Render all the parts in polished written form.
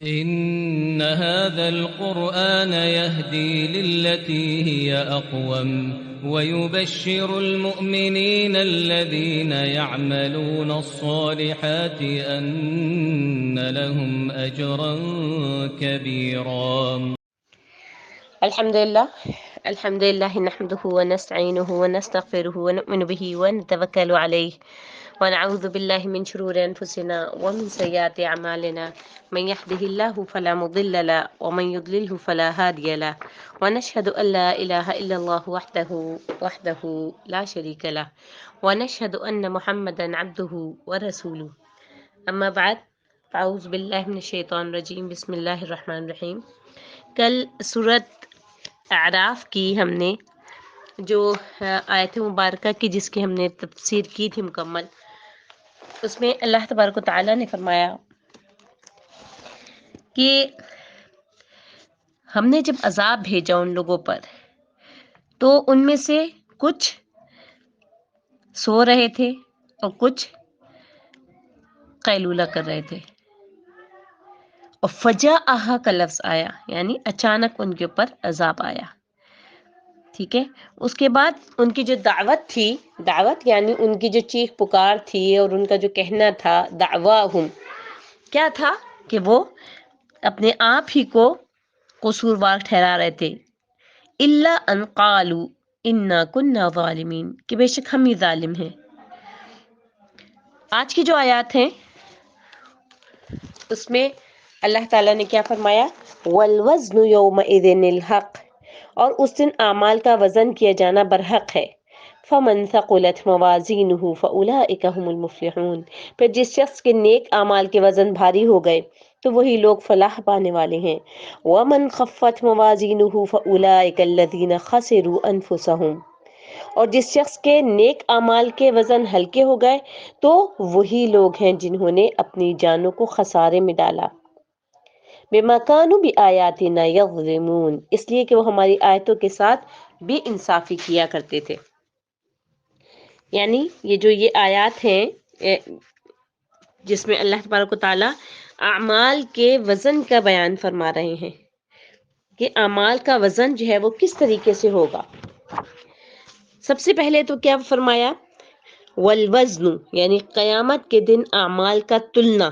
إن هذا القرآن يهدي للتي هي أقوم ويبشر المؤمنين الذين يعملون الصالحات أن لهم أجرا كبيرا. الحمد لله نحمده ونستعينه ونستغفره ونؤمن به ونتوكل عليه ونعوذ بالله من شرور أنفسنا ومن سيئات أعمالنا من يهده الله فلا مضل له ومن يضلله فلا هادي له ونشهد أن لا إله إلا الله وحده لا شريك له ونشهد أن محمدا عبده ورسوله أما بعد فأعوذ بالله من الشيطان الرجيم بسم الله الرحمن الرحيم. کل سورت اعراف کی ہم نے جو آیت مبارکہ کی جس کی ہم نے تفسیر کی تھی مکمل، اس میں اللہ تبارک و تعالیٰ نے فرمایا کہ ہم نے جب عذاب بھیجا ان لوگوں پر تو ان میں سے کچھ سو رہے تھے اور کچھ قیلولہ کر رہے تھے، اور فجاءہا کا لفظ آیا یعنی اچانک ان کے اوپر عذاب آیا. ٹھیک ہے، اس کے بعد ان کی جو دعوت تھی، دعوت یعنی ان کی جو چیخ پکار تھی اور ان کا جو کہنا تھا، دعواہم کیا تھا کہ وہ اپنے آپ ہی کو قصوروار ٹھہرا رہے تھے. الا ان قالوا انا كنا ظالمین، کہ بے شک ہم ہی ظالم ہیں. آج کی جو آیات ہیں اس میں اللہ تعالیٰ نے کیا فرمایا، والوزن یومئذ الحق، اور اس دن اعمال کا وزن کیا جانا برحق ہے. فمن ثقلت موازینہ فاولئک هم المفلحون، پھر جس شخص کے نیک اعمال کے وزن بھاری ہو گئے تو وہی لوگ فلاح پانے والے ہیں. ومن خفت موازینہ فاولئک الذین خسروا انفسهم، اور جس شخص کے نیک اعمال کے وزن ہلکے ہو گئے تو وہی لوگ ہیں جنہوں نے اپنی جانوں کو خسارے میں ڈالا. بما كانوا بآیاتنا یظلمون، اس لیے کہ وہ ہماری آیتوں کے ساتھ بے انصافی کیا کرتے تھے. یعنی یہ آیات ہیں جس میں اللہ تبارک و تعالیٰ اعمال کے وزن کا بیان فرما رہے ہیں کہ اعمال کا وزن جو ہے وہ کس طریقے سے ہوگا. سب سے پہلے تو کیا فرمایا، والوزن یعنی قیامت کے دن اعمال کا تلنا.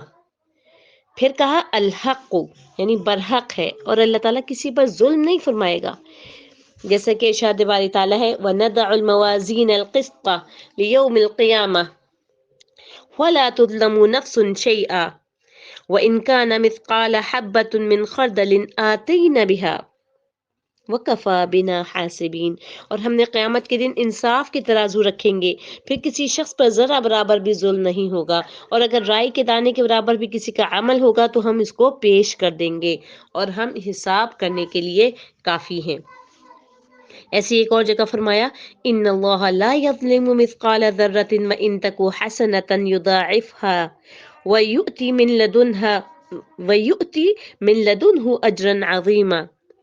پھر کہا الحق یعنی برحق ہے، اور اللہ تعالیٰ کسی پر ظلم نہیں فرمائے گا. جیسا کہ ارشاد باری تعالیٰ ہے وَنَضَعُ الْمَوَازِينَ الْقِسْطَ لِيَوْمِ الْقِيَامَةِ وَلَا تُظْلَمُ نَفْسٌ شَيْئًا وَإِنْ كَانَ مِثْقَالَ حَبَّةٍ مِّنْ خَرْدَلٍ آتَيْنَا بِهَا وَكَفَى بِنَا حَاسِبِينَ، اور ہم نے قیامت کے دن انصاف کے ترازو رکھیں گے، پھر کسی شخص پر ذرا برابر بھی ظلم نہیں ہوگا، اور اگر رائی کے دانے کے برابر بھی کسی کا عمل ہوگا تو ہم اس کو پیش کر دیں گے اور ہم حساب کرنے کے لیے کافی ہیں. ایسی ایک اور جگہ فرمایا ان اللہ لا یظلم مثقال ذرۃ وان تک حسنۃ یضاعفها ویؤتی من لدنہ اجرا عظیما،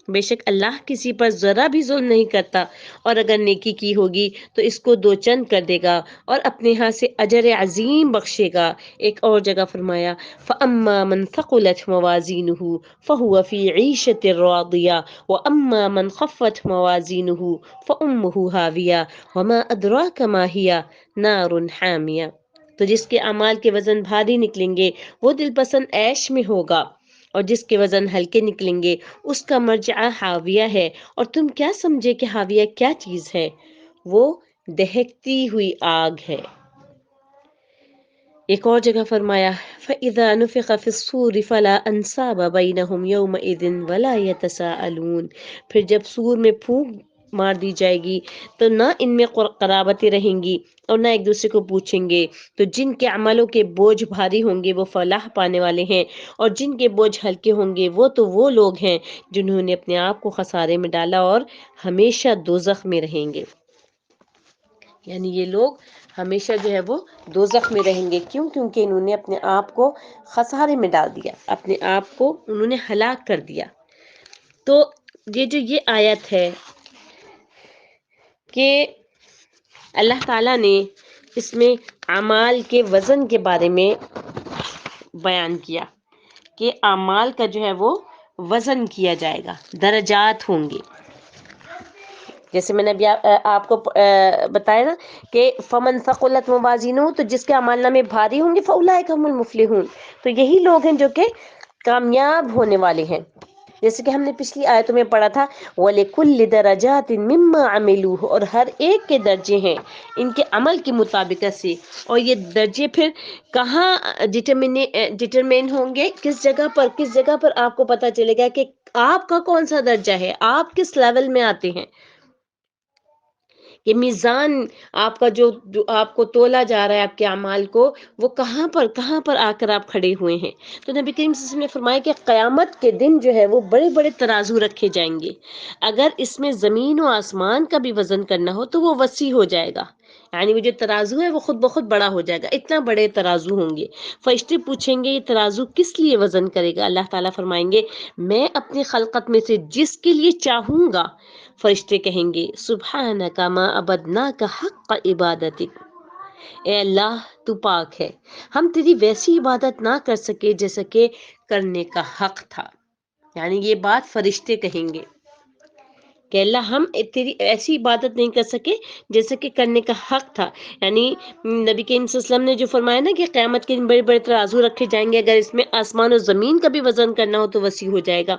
بے شک اللہ کسی پر ذرا بھی ظلم نہیں کرتا، اور اگر نیکی کی ہوگی تو اس کو دو چند کر دے گا اور اپنے ہاں سے اجر عظیم بخشے گا. ایک اور جگہ فرمایا فَأَمَّا مَنْ ثَقُلَتْ مَوَازِينُهُ فَهُوَ فِي عِيشَةٍ رَاضِيَةٍ وَأَمَّا مَنْ خَفَّتْ مَوَازِينُهُ فَأُمُّهُ هَاوِيَةٌ وَمَا أَدْرَاكَ مَا هِيَ نَارٌ حَامِيَةٌ. تو جس کے اعمال کے وزن بھاری نکلیں گے وہ دل پسند عیش میں ہوگا، اور جس کے وزن ہلکے نکلیں گے اس کا مرجع حاویہ ہے. اور تم کیا سمجھے کہ حاویہ کیا چیز ہے؟ وہ دہکتی ہوئی آگ ہے. ایک اور جگہ فرمایا فَإِذَا نُفِخَ فِي الصُّورِ فَلَا أَنْسَابَ بَيْنَهُمْ يَوْمَئِذٍ وَلَا يَتَسَاءَلُونَ، پھر جب سور میں پھونک مار دی جائے گی تو نہ ان میں قرابتیں رہیں گی اور نہ ایک دوسرے کو پوچھیں گے. تو جن کے عملوں کے بوجھ بھاری ہوں گے وہ فلاح پانے والے ہیں، اور جن کے بوجھ ہلکے ہوں گے وہ لوگ ہیں جنہوں نے اپنے آپ کو خسارے میں ڈالا اور ہمیشہ دوزخ میں رہیں گے. یعنی یہ لوگ ہمیشہ جو ہے وہ دوزخ میں رہیں گے. کیوں؟ کیونکہ انہوں نے اپنے آپ کو خسارے میں ڈال دیا، اپنے آپ کو انہوں نے ہلاک کر دیا. تو یہ آیت ہے کہ اللہ تعالیٰ نے اس میں اعمال کے وزن کے بارے میں بیان کیا کہ اعمال کا جو ہے وہ وزن کیا جائے گا، درجات ہوں گے. جیسے میں نے ابھی آپ کو بتایا نا کہ فمن ثقلت موازینہ، تو جس کے اعمال نامے بھاری ہوں گے فاولئک هم المفلحون، تو یہی لوگ ہیں جو کہ کامیاب ہونے والے ہیں. جیسے کہ ہم نے پچھلی آیتوں میں پڑھا تھا وَلِكُلِّ دَرَجَاتٍ مِّمَّا عَمِلُوهُ، اور ہر ایک کے درجے ہیں ان کے عمل کی مطابقت سے. اور یہ درجے پھر کہاں ڈٹرمین ہوں گے، کس جگہ پر آپ کو پتہ چلے گا کہ آپ کا کون سا درجہ ہے، آپ کس لیول میں آتے ہیں. کہ میزان آپ کا جو آپ کو تولا جا رہا ہے آپ کے اعمال کو، وہ کہاں پر آ کر آپ کھڑے ہوئے ہیں. تو نبی کریم صلی اللہ علیہ وسلم نے فرمایا کہ قیامت کے دن جو ہے وہ بڑے بڑے ترازو رکھے جائیں گے. اگر اس میں زمین و آسمان کا بھی وزن کرنا ہو تو وہ وسیع ہو جائے گا، یعنی وہ جو ترازو ہے وہ خود بخود بڑا ہو جائے گا، اتنا بڑے ترازو ہوں گے. فرشتے پوچھیں گے یہ ترازو کس لیے وزن کرے گا؟ اللہ تعالیٰ فرمائیں گے میں اپنی خلقت میں سے جس کے لیے چاہوں گا. فرشتے کہیں گے سبحانک ما عبدناک حق عبادتک، اے اللہ تو پاک ہے، ہم تیری ویسی عبادت نہ کر سکے جیسا کہ کرنے کا حق تھا. یعنی یہ بات فرشتے کہیں گے کہ اللہ ہم تیری ایسی عبادت نہیں کر سکے جیسا کہ کرنے کا حق تھا. یعنی نبی کریم صلی اللہ علیہ وسلم نے جو فرمایا نا کہ قیامت کے دن بڑے بڑے ترازو رکھے جائیں گے، اگر اس میں آسمان و زمین کا بھی وزن کرنا ہو تو وسیع ہو جائے گا.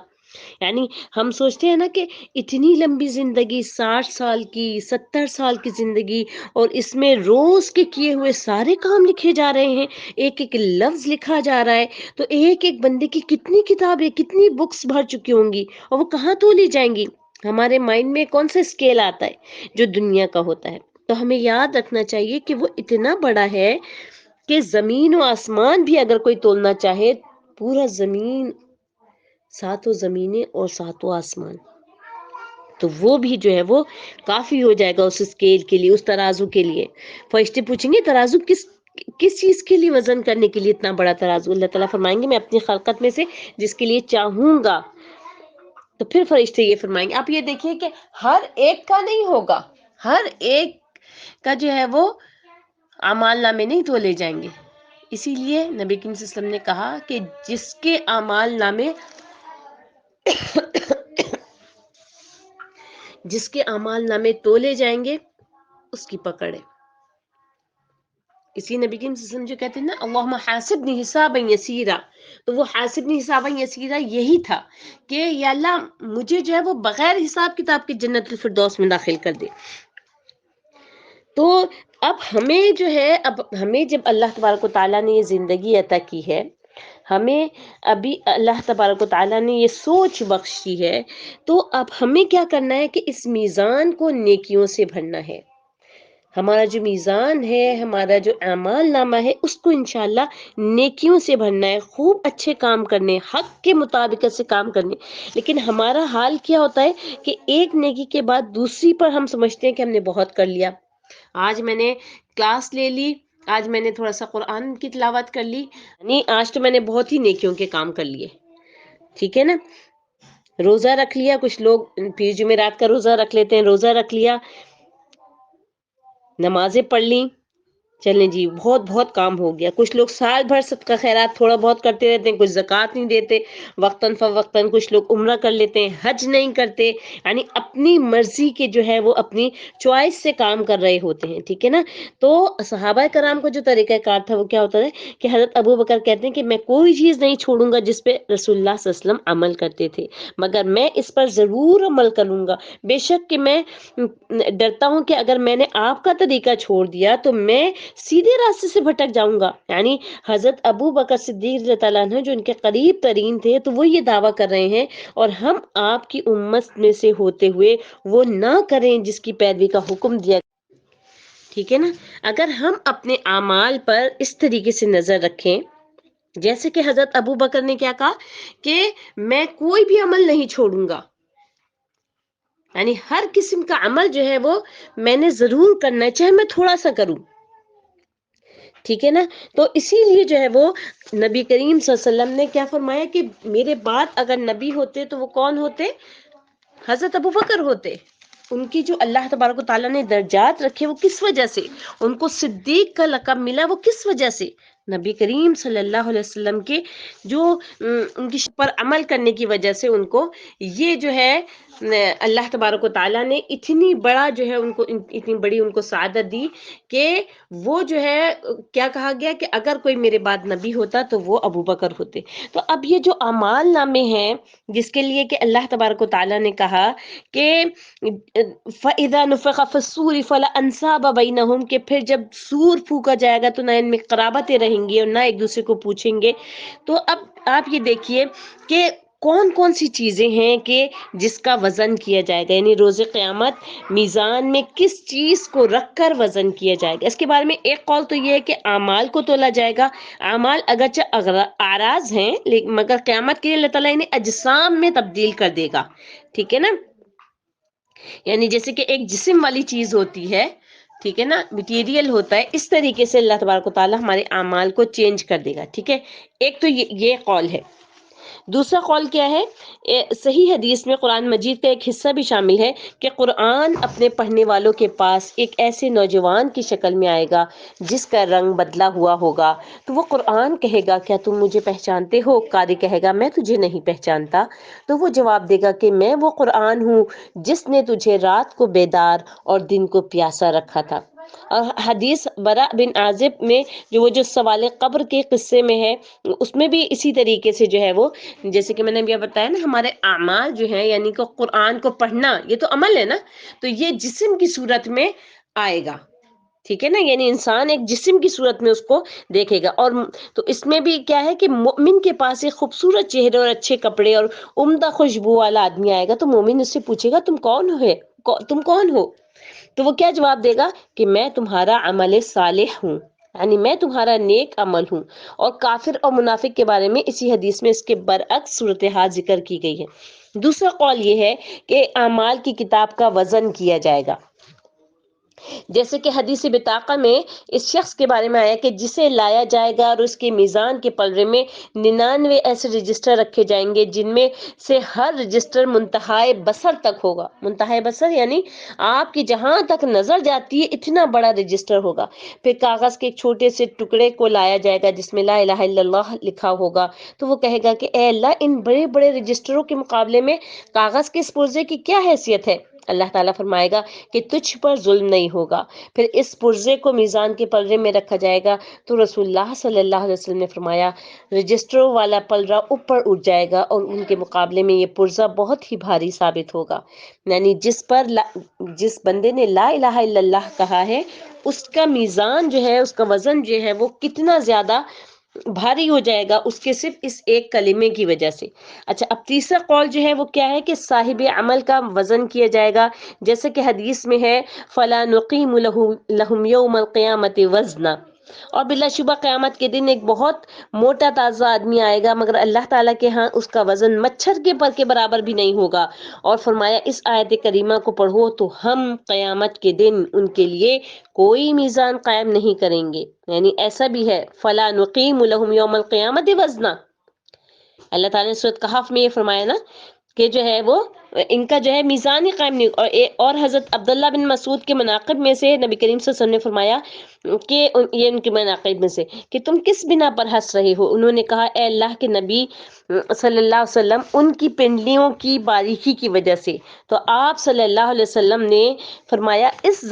یعنی ہم سوچتے ہیں نا کہ اتنی لمبی زندگی، 60 سال کی، 70 سال کی زندگی، اور اس میں روز کے کیے ہوئے سارے کام لکھے جا رہے ہیں، ایک ایک لفظ لکھا جا رہا ہے، تو ایک ایک بندے کی کتنی کتابیں، کتنی بکس بھر چکی ہوں گی، اور وہ کہاں تولی جائیں گی. ہمارے مائنڈ میں کون سا اسکیل آتا ہے؟ جو دنیا کا ہوتا ہے. تو ہمیں یاد رکھنا چاہیے کہ وہ اتنا بڑا ہے کہ زمین و آسمان بھی اگر کوئی تولنا چاہے، پورا زمین، 7 زمینیں اور 7 آسمان، تو وہ بھی جو ہے وہ کافی ہو جائے گا اس اسکیل کے لیے، اس ترازو کے لیے. فرشتے پوچھیں گے ترازو کس چیز کے لیے وزن کرنے کے لیے اتنا بڑا ترازو؟ اللہ تعالیٰ فرمائیں گے میں اپنی خلقت میں سے جس کے لیے چاہوں گا. تو پھر فرشتے یہ فرمائیں گے، آپ یہ دیکھیے کہ ہر ایک کا نہیں ہوگا، ہر ایک کا جو ہے وہ اعمال نامے نہیں تولے جائیں گے. اسی لیے نبی کریم صلی اللہ علیہ وسلم نے کہا کہ جس کے اعمال نامے تولے جائیں گے اس کی پکڑ ہے. اسی نبی کریم صلی اللہ علیہ وسلم جو کہتے ہیں نا اللہم حاسبنی حسابا یسیرا، تو وہ حاسبنی حسابا یسیرا یہی تھا کہ یا اللہ مجھے جو ہے وہ بغیر حساب کتاب کی جنت الفردوس میں داخل کر دے. تو اب ہمیں جو ہے، اب ہمیں جب اللہ تبارک و تعالیٰ نے یہ زندگی عطا کی ہے، ہمیں ابھی اللہ تبارک و تعالیٰ نے یہ سوچ بخشی ہے، تو اب ہمیں کیا کرنا ہے کہ اس میزان کو نیکیوں سے بھرنا ہے. ہمارا جو میزان ہے، ہمارا جو اعمال نامہ ہے، اس کو انشاءاللہ نیکیوں سے بھرنا ہے، خوب اچھے کام کرنے، حق کے مطابق سے کام کرنے. لیکن ہمارا حال کیا ہوتا ہے کہ ایک نیکی کے بعد دوسری پر ہم سمجھتے ہیں کہ ہم نے بہت کر لیا. آج میں نے کلاس لے لی، آج میں نے تھوڑا سا قرآن کی تلاوت کر لی، نہیں آج تو میں نے بہت ہی نیکیوں کے کام کر لیے. ٹھیک ہے نا، روزہ رکھ لیا، کچھ لوگ پیر جمعرات کا روزہ رکھ لیتے ہیں، روزہ رکھ لیا، نمازیں پڑھ لیں، چلیں جی بہت کام ہو گیا. کچھ لوگ سال بھر صدقہ خیرات تھوڑا بہت کرتے رہتے ہیں، کچھ زکوٰۃ نہیں دیتے وقتاً فوقتاً، کچھ لوگ عمرہ کر لیتے ہیں، حج نہیں کرتے، یعنی اپنی مرضی کے جو ہے وہ اپنی چوائس سے کام کر رہے ہوتے ہیں. ٹھیک ہے نا. تو صحابہ کرام کا جو طریقہ کار تھا وہ کیا ہوتا ہے کہ حضرت ابو بکر کہتے ہیں کہ میں کوئی چیز نہیں چھوڑوں گا جس پہ رسول اللہ صلی اللہ علیہ وسلم عمل کرتے تھے، مگر میں اس پر ضرور عمل کروں گا. بے شک کہ میں ڈرتا ہوں کہ اگر میں نے آپ کا طریقہ چھوڑ دیا تو میں سیدھے راستے سے بھٹک جاؤں گا. یعنی حضرت ابو بکر صدیق رضی اللہ عنہ جو ان کے قریب ترین تھے، تو وہ یہ دعویٰ کر رہے ہیں اور ہم آپ کی امت میں سے ہوتے ہوئے وہ نہ کریں جس کی پیروی کا حکم دیا. ٹھیک ہے نا. اگر ہم اپنے اعمال پر اس طریقے سے نظر رکھیں جیسے کہ حضرت ابو بکر نے کیا کہا کہ میں کوئی بھی عمل نہیں چھوڑوں گا، یعنی ہر قسم کا عمل جو ہے وہ میں نے ضرور کرنا ہے، چاہے میں تھوڑا سا کروں. ٹھیک ہے نا. تو اسی لیے جو ہے وہ نبی کریم صلی اللہ علیہ وسلم نے کیا فرمایا کہ میرے بعد اگر نبی ہوتے تو وہ کون ہوتے؟ حضرت ابو بکر ہوتے. ان کی جو اللہ تبارک و تعالیٰ نے درجات رکھے وہ کس وجہ سے، ان کو صدیق کا لقب ملا وہ کس وجہ سے؟ نبی کریم صلی اللہ علیہ وسلم کے جو ان کی پر عمل کرنے کی وجہ سے ان کو یہ جو ہے اللہ تبارک و تعالیٰ نے اتنی بڑا جو ہے ان کو اتنی بڑی ان کو سعادت دی کہ وہ جو ہے کیا کہا گیا کہ اگر کوئی میرے بعد نبی ہوتا تو وہ ابو بکر ہوتے. تو اب یہ جو اعمال نامے ہیں جس کے لیے کہ اللہ تبارک و تعالیٰ نے کہا کہ فَإِذَا نُفِخَ فِي الصُّورِ فَلَا أَنْسَابَ بَيْنَهُمْ کہ پھر جب سور پھونکا جائے گا تو نہ ان میں قرابتیں رہیں گی اور نہ ایک دوسرے کو پوچھیں گے. تو اب آپ یہ دیکھیے کہ کون کون سی چیزیں ہیں کہ جس کا وزن کیا جائے گا، یعنی روز قیامت میزان میں کس چیز کو رکھ کر وزن کیا جائے گا. اس کے بارے میں ایک قول تو یہ ہے کہ اعمال کو تولا جائے گا. اعمال اگرچہ اعراض ہیں مگر قیامت کے لیے اللہ تعالیٰ انہیں اجسام میں تبدیل کر دے گا. ٹھیک ہے نا، یعنی جیسے کہ ایک جسم والی چیز ہوتی ہے، ٹھیک ہے نا، مٹیریل ہوتا ہے، اس طریقے سے اللہ تبارک و تعالیٰ ہمارے اعمال کو چینج کر دے گا. ٹھیک ہے، ایک تو یہ قول ہے. دوسرا قول کیا ہے؟ صحیح حدیث میں قرآن مجید کا ایک حصہ بھی شامل ہے کہ قرآن اپنے پڑھنے والوں کے پاس ایک ایسے نوجوان کی شکل میں آئے گا جس کا رنگ بدلا ہوا ہوگا. تو وہ قرآن کہے گا کیا تم مجھے پہچانتے ہو؟ قاری کہے گا میں تجھے نہیں پہچانتا. تو وہ جواب دے گا کہ میں وہ قرآن ہوں جس نے تجھے رات کو بیدار اور دن کو پیاسا رکھا تھا. اور حدیث برا بن عازب میں جو سوال قبر کے قصے میں ہے، اس میں بھی اسی طریقے سے جو ہے وہ جیسے کہ میں نے ابھی بتایا نا، ہمارے اعمال جو ہیں یعنی کہ قرآن کو پڑھنا یہ تو عمل ہے نا، تو یہ جسم کی صورت میں آئے گا. ٹھیک ہے نا، یعنی انسان ایک جسم کی صورت میں اس کو دیکھے گا. اور تو اس میں بھی کیا ہے کہ مومن کے پاس ایک خوبصورت چہرے اور اچھے کپڑے اور عمدہ خوشبو والا آدمی آئے گا. تو مومن اس سے پوچھے گا تم کون ہو؟ تو وہ کیا جواب دے گا کہ میں تمہارا عمل صالح ہوں، یعنی میں تمہارا نیک عمل ہوں. اور کافر اور منافق کے بارے میں اسی حدیث میں اس کے برعکس صورتحال ذکر کی گئی ہے. دوسرا قول یہ ہے کہ اعمال کی کتاب کا وزن کیا جائے گا. جیسے کہ حدیث بطاقہ میں اس شخص کے بارے میں آیا کہ جسے لایا جائے گا اور اس کے میزان کے پلڑے میں 99 ایسے رجسٹر رکھے جائیں گے جن میں سے ہر رجسٹر منتہائے بصر تک ہوگا. منتہائے بصر یعنی آپ کی جہاں تک نظر جاتی ہے اتنا بڑا رجسٹر ہوگا. پھر کاغذ کے ایک چھوٹے سے ٹکڑے کو لایا جائے گا جس میں لا الہ الا اللہ لکھا ہوگا. تو وہ کہے گا کہ اے اللہ، ان بڑے بڑے رجسٹروں کے مقابلے میں کاغذ کے اس پرزے کی کیا حیثیت ہے؟ اللہ تعالیٰ فرمائے گا کہ تجھ پر ظلم نہیں ہوگا. پھر اس پرزے کو میزان کے پلڑے میں رکھا جائے گا. تو رسول اللہ صلی اللہ علیہ وسلم نے فرمایا رجسٹروں والا پلڑا اوپر اٹھ جائے گا اور ان کے مقابلے میں یہ پرزہ بہت ہی بھاری ثابت ہوگا. یعنی جس بندے نے لا الہ الا اللہ کہا ہے اس کا میزان جو ہے، اس کا وزن جو ہے وہ کتنا زیادہ بھاری ہو جائے گا اس کے صرف اس ایک کلمے کی وجہ سے. اچھا، اب تیسرا قول جو ہے وہ کیا ہے کہ صاحب عمل کا وزن کیا جائے گا. جیسے کہ حدیث میں ہے فَلَا نُقِيمُ لَهُمْ يَوْمَ الْقِيَامَةِ وَزْنًا. اور بلا شبہ قیامت کے دن ایک بہت موٹا تازہ آدمی آئے گا مگر اللہ تعالیٰ کے ہاں اس کا وزن مچھر کے پر کے برابر بھی نہیں ہوگا. اور فرمایا اس آیت کریمہ کو پڑھو تو ہم قیامت کے دن ان کے لیے کوئی میزان قائم نہیں کریں گے. یعنی ایسا بھی ہے فَلَا نُقِيمُ لَهُمْ يَوْمَ الْقِيَامَةِ وَزْنًا. اللہ تعالیٰ نے سورۃ کہف میں یہ فرمایا نا کہ جو ہے وہ ان کا جو ہے میزان ہی قائم نہیں. اور حضرت عبداللہ بن مسعود کے مناقب میں سے نبی کریم صلی اللہ علیہ وسلم نے فرمایا کہ یہ ان کے مناقب میں سے کہ تم کس بنا پر ہنس رہے ہو؟ انہوں نے کہا اے اللہ کے نبی صلی اللہ علیہ وسلم ان کی پنڈلیوں کی باریکی کی وجہ سے. تو آپ صلی اللہ علیہ وسلم نے فرمایا اس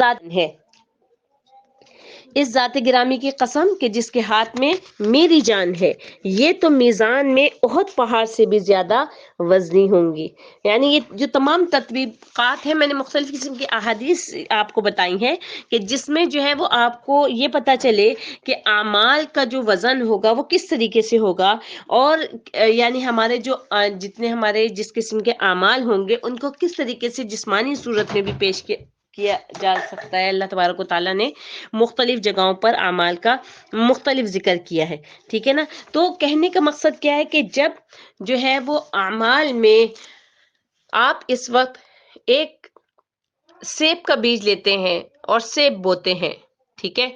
ذات گرامی کی قسم کہ جس کے ہاتھ میں میری جان ہے، یہ تو میزان میں احد پہاڑ سے بھی زیادہ وزنی ہوں گی. یعنی یہ جو تمام تطبیقات ہیں میں نے مختلف قسم کی احادیث آپ کو بتائی ہیں کہ جس میں جو ہے وہ آپ کو یہ پتہ چلے کہ اعمال کا جو وزن ہوگا وہ کس طریقے سے ہوگا. اور یعنی ہمارے جو جتنے ہمارے جس قسم کے اعمال ہوں گے ان کو کس طریقے سے جسمانی صورت میں بھی پیش کیا جا سکتا ہے. اللہ تبارک و تعالیٰ نے مختلف جگہوں پر اعمال کا مختلف ذکر کیا ہے. ٹھیک ہے نا، تو کہنے کا مقصد کیا ہے کہ جب جو ہے وہ اعمال میں آپ اس وقت ایک سیب کا بیج لیتے ہیں اور سیب بوتے ہیں، ٹھیک ہے،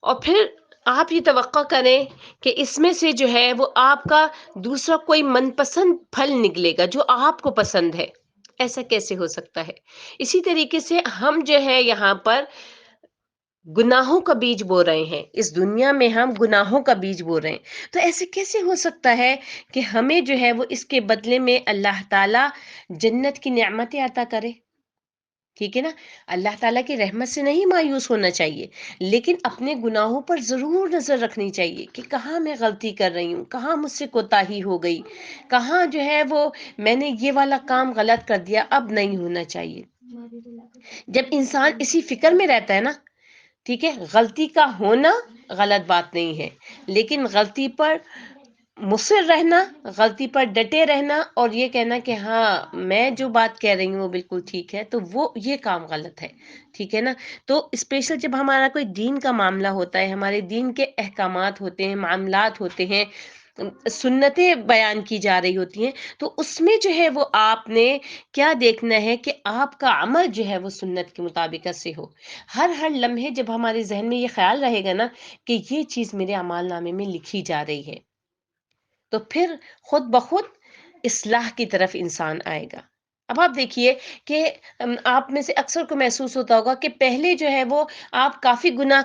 اور پھر آپ یہ توقع کریں کہ اس میں سے جو ہے وہ آپ کا دوسرا کوئی من پسند پھل نکلے گا جو آپ کو پسند ہے. ایسا کیسے ہو سکتا ہے؟ اسی طریقے سے ہم جو ہے یہاں پر گناہوں کا بیج بو رہے ہیں، اس دنیا میں ہم گناہوں کا بیج بو رہے ہیں، تو ایسے کیسے ہو سکتا ہے کہ ہمیں جو ہے وہ اس کے بدلے میں اللہ تعالی جنت کی نعمتیں عطا کرے؟ ٹھیک ہے نا؟ اللہ تعالیٰ کی رحمت سے نہیں مایوس ہونا چاہیے، لیکن اپنے گناہوں پر ضرور نظر رکھنی چاہیے کہ کہاں میں غلطی کر رہی ہوں، کہاں مجھ سے کوتاہی ہو گئی، کہاں جو ہے وہ میں نے یہ والا کام غلط کر دیا، اب نہیں ہونا چاہیے۔ جب انسان اسی فکر میں رہتا ہے نا، ٹھیک ہے، غلطی کا ہونا غلط بات نہیں ہے، لیکن غلطی پر مصر رہنا، غلطی پر ڈٹے رہنا اور یہ کہنا کہ ہاں میں جو بات کہہ رہی ہوں وہ بالکل ٹھیک ہے، تو وہ یہ کام غلط ہے، ٹھیک ہے نا؟ تو اسپیشل جب ہمارا کوئی دین کا معاملہ ہوتا ہے، ہمارے دین کے احکامات ہوتے ہیں، معاملات ہوتے ہیں، سنتیں بیان کی جا رہی ہوتی ہیں، تو اس میں جو ہے وہ آپ نے کیا دیکھنا ہے کہ آپ کا عمل جو ہے وہ سنت کے مطابق سے ہو۔ ہر لمحے جب ہمارے ذہن میں یہ خیال رہے گا نا کہ یہ چیز میرے اعمال نامے میں لکھی جا رہی ہے، تو پھر خود بخود اصلاح کی طرف انسان آئے گا۔ اب آپ دیکھیے کہ آپ میں سے اکثر کو محسوس ہوتا ہوگا کہ پہلے جو ہے وہ آپ کافی گناہ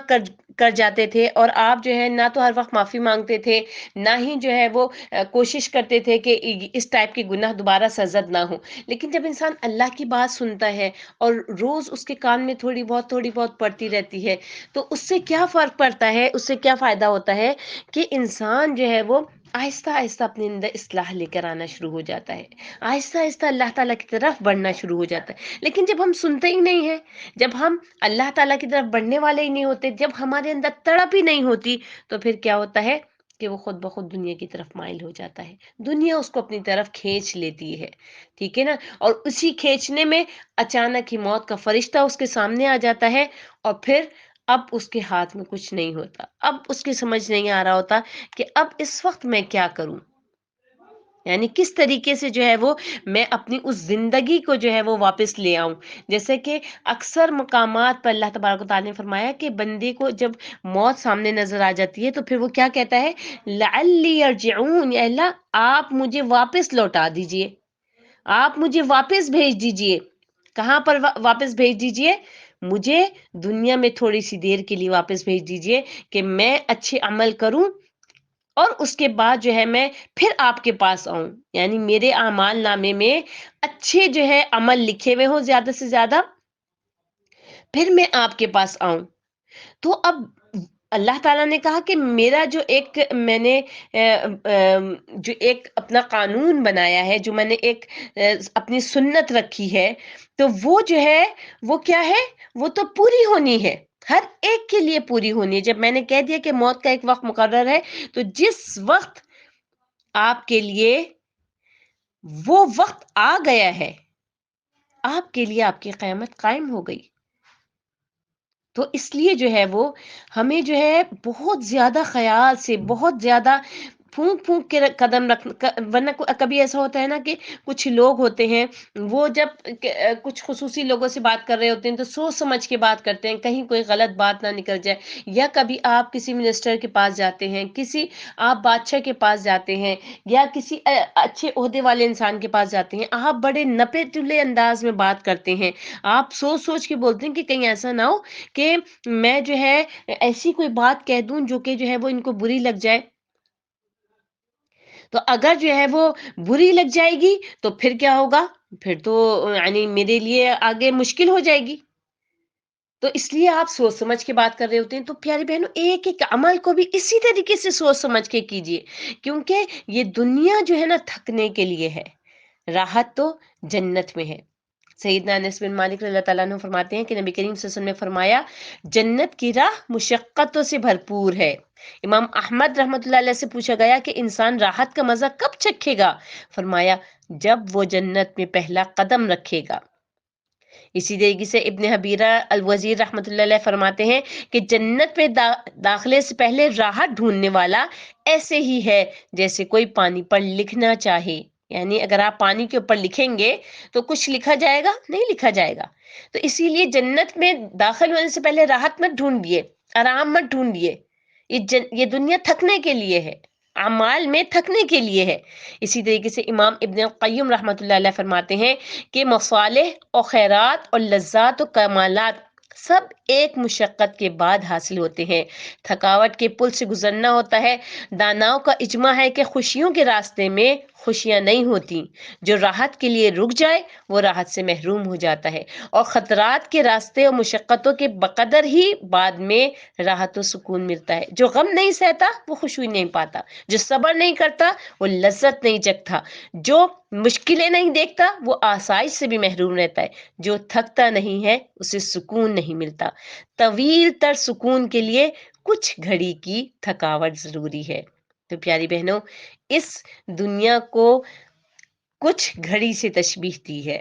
کر جاتے تھے، اور آپ جو ہے نہ تو ہر وقت معافی مانگتے تھے، نہ ہی جو ہے وہ کوشش کرتے تھے کہ اس ٹائپ کے گناہ دوبارہ سرزد نہ ہوں۔ لیکن جب انسان اللہ کی بات سنتا ہے اور روز اس کے کان میں تھوڑی بہت پڑتی رہتی ہے، تو اس سے کیا فرق پڑتا ہے، اس سے کیا فائدہ ہوتا ہے کہ انسان جو ہے وہ آہستہ آہستہ اپنے اندر اصلاح لے کر آنا شروع ہو جاتا ہے، آہستہ آہستہ اللہ تعالیٰ کی طرف بڑھنا شروع ہو جاتا ہے۔ لیکن جب ہم سنتے ہی نہیں ہیں، جب ہم اللہ تعالیٰ کی طرف بڑھنے والے ہی نہیں ہوتے، جب ہمارے اندر تڑپ ہی نہیں ہوتی، تو پھر کیا ہوتا ہے کہ وہ خود بخود دنیا کی طرف مائل ہو جاتا ہے، دنیا اس کو اپنی طرف کھینچ لیتی ہے، ٹھیک ہے نا؟ اور اسی کھینچنے میں اچانک ہی موت کا فرشتہ اس کے سامنے آ جاتا ہے، اور پھر اب اس کے ہاتھ میں کچھ نہیں ہوتا، اب اس کی سمجھ نہیں آ رہا ہوتا کہ اب اس وقت میں کیا کروں، یعنی کس طریقے سے جو ہے وہ میں اپنی اس زندگی کو جو ہے وہ واپس لے آؤں۔ جیسے کہ اکثر مقامات پر اللہ تبارک و تعالیٰ نے فرمایا کہ بندے کو جب موت سامنے نظر آ جاتی ہے تو پھر وہ کیا کہتا ہے؟ لعلی یرجعون، یا اللہ آپ مجھے واپس لوٹا دیجئے، آپ مجھے واپس بھیج دیجئے۔ کہاں پر واپس بھیج دیجئے؟ مجھے دنیا میں تھوڑی سی دیر کے لیے واپس بھیج دیجئے کہ میں اچھے عمل کروں، اور اس کے بعد جو ہے میں پھر آپ کے پاس آؤں، یعنی میرے اعمال نامے میں اچھے جو ہے عمل لکھے ہوئے ہوں زیادہ سے زیادہ، پھر میں آپ کے پاس آؤں۔ تو اب اللہ تعالیٰ نے کہا کہ میرا جو ایک میں نے جو ایک اپنا قانون بنایا ہے، جو میں نے ایک اپنی سنت رکھی ہے، تو وہ جو ہے وہ کیا ہے؟ وہ تو پوری ہونی ہے، ہر ایک کے لیے پوری ہونی ہے۔ جب میں نے کہہ دیا کہ موت کا ایک وقت مقرر ہے، تو جس وقت آپ کے لیے وہ وقت آ گیا ہے، آپ کے لیے آپ کی قیامت قائم ہو گئی۔ تو اس لیے جو ہے وہ ہمیں جو ہے بہت زیادہ خیال سے، بہت زیادہ پھونک پھونک کے قدم رکھ، ورنہ کبھی ایسا ہوتا ہے نا کہ کچھ لوگ ہوتے ہیں، وہ جب کچھ خصوصی لوگوں سے بات کر رہے ہوتے ہیں تو سوچ سمجھ کے بات کرتے ہیں، کہیں کوئی غلط بات نہ نکل جائے۔ یا کبھی آپ کسی منسٹر کے پاس جاتے ہیں، کسی آپ بادشاہ کے پاس جاتے ہیں، یا کسی اچھے عہدے والے انسان کے پاس جاتے ہیں، آپ بڑے نپے تلے انداز میں بات کرتے ہیں، آپ سوچ سوچ کے بولتے ہیں کہ کہیں ایسا نہ ہو کہ میں جو ہے ایسی کوئی بات کہہ دوں جو کہ جو ہے وہ ان کو بری لگ جائے۔ تو اگر جو ہے وہ بری لگ جائے گی تو پھر کیا ہوگا؟ پھر تو یعنی میرے لیے آگے مشکل ہو جائے گی۔ تو اس لیے آپ سوچ سمجھ کے بات کر رہے ہوتے ہیں۔ تو پیاری بہنوں، ایک ایک عمل کو بھی اسی طریقے سے سوچ سمجھ کے کیجیے، کیونکہ یہ دنیا جو ہے نا تھکنے کے لیے ہے، راحت تو جنت میں ہے۔ سیدنا انس بن مالک رضی اللہ تعالیٰ عنہ فرماتے ہیں کہ نبی کریم صلی اللہ علیہ وسلم نے فرمایا، جنت کی راہ مشقتوں سے بھرپور ہے۔ امام احمد رحمۃ اللہ علیہ سے پوچھا گیا کہ انسان راحت کا مزہ کب چکھے گا؟ فرمایا، جب وہ جنت میں پہلا قدم رکھے گا۔ اسی طریقے سے ابن حبیرہ الوزیر رحمۃ اللہ علیہ فرماتے ہیں کہ جنت میں داخلے سے پہلے راحت ڈھونڈنے والا ایسے ہی ہے جیسے کوئی پانی پر لکھنا چاہے، یعنی اگر آپ پانی کے اوپر لکھیں گے تو کچھ لکھا جائے گا؟ نہیں لکھا جائے گا۔ تو اسی لیے جنت میں داخل ہونے سے پہلے راحت مت ڈھونڈیے، آرام مت ڈھونڈیے، یہ دنیا تھکنے کے لیے ہے، اعمال میں تھکنے کے لیے ہے۔ اسی طریقے سے امام ابن القیم رحمۃ اللہ علیہ فرماتے ہیں کہ مصالح اور خیرات اور لذات و کمالات سب ایک مشقت کے بعد حاصل ہوتے ہیں، تھکاوٹ کے پل سے گزرنا ہوتا ہے۔ داناؤں کا اجماع ہے کہ خوشیوں کے راستے میں خوشیاں نہیں ہوتی، جو راحت کے لیے رک جائے وہ راحت سے محروم ہو جاتا ہے، اور خطرات کے راستے اور مشقتوں کے بقدر ہی بعد میں راحت و سکون ملتا ہے۔ جو غم نہیں سہتا وہ خوشی نہیں پاتا، جو صبر نہیں کرتا وہ لذت نہیں چکھتا، جو مشکلیں نہیں دیکھتا وہ آسائش سے بھی محروم رہتا ہے، جو تھکتا نہیں ہے اسے سکون نہیں ملتا۔ طویل تر سکون کے لیے کچھ گھڑی کی تھکاوٹ ضروری ہے۔ تو پیاری بہنوں، اس دنیا کو کچھ گھڑی سے تشبیہ دی ہے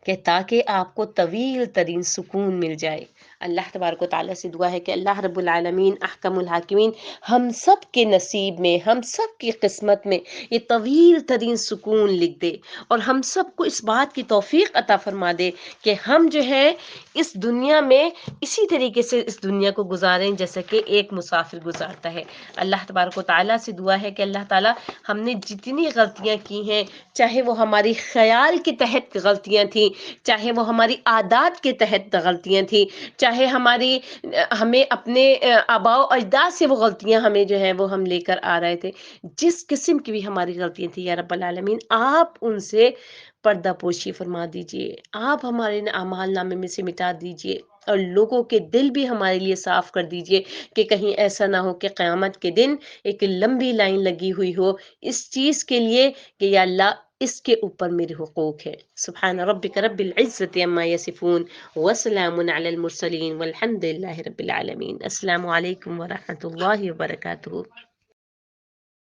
کہ تاکہ آپ کو طویل ترین سکون مل جائے۔ اللہ تبارک و تعالیٰ سے دعا ہے کہ اللہ رب العالمین احکم الحاکمین ہم سب کے نصیب میں، ہم سب کی قسمت میں یہ طویل ترین سکون لکھ دے، اور ہم سب کو اس بات کی توفیق عطا فرما دے کہ ہم جو ہے اس دنیا میں اسی طریقے سے اس دنیا کو گزاریں جیسا کہ ایک مسافر گزارتا ہے۔ اللہ تبارک و تعالیٰ سے دعا ہے کہ اللہ تعالیٰ ہم نے جتنی غلطیاں کی ہیں، چاہے وہ ہماری خیال کے تحت غلطیاں تھیں، چاہے وہ ہماری عادات کے تحت غلطیاں تھیں، چاہے ہمیں اپنے آباء و اجداد سے وہ غلطیاں ہمیں جو ہے وہ ہم لے کر آ رہے تھے، جس قسم کی بھی ہماری غلطیاں تھیں یا رب العالمین آپ ان سے پردہ پوشی فرما دیجئے، آپ ہمارے اعمال نامے میں سے مٹا دیجئے، اور لوگوں کے دل بھی ہمارے لیے صاف کر دیجئے کہ کہیں ایسا نہ ہو کہ قیامت کے دن ایک لمبی لائن لگی ہوئی ہو اس چیز کے لیے کہ یا اللہ اس کے اوپر میرے حقوق ہے۔ سبحان ربک رب العزت عما یصفون وسلام علی المرسلین والحمد للہ رب العالمین۔ السلام علیکم ورحمۃ اللہ وبرکاتہ۔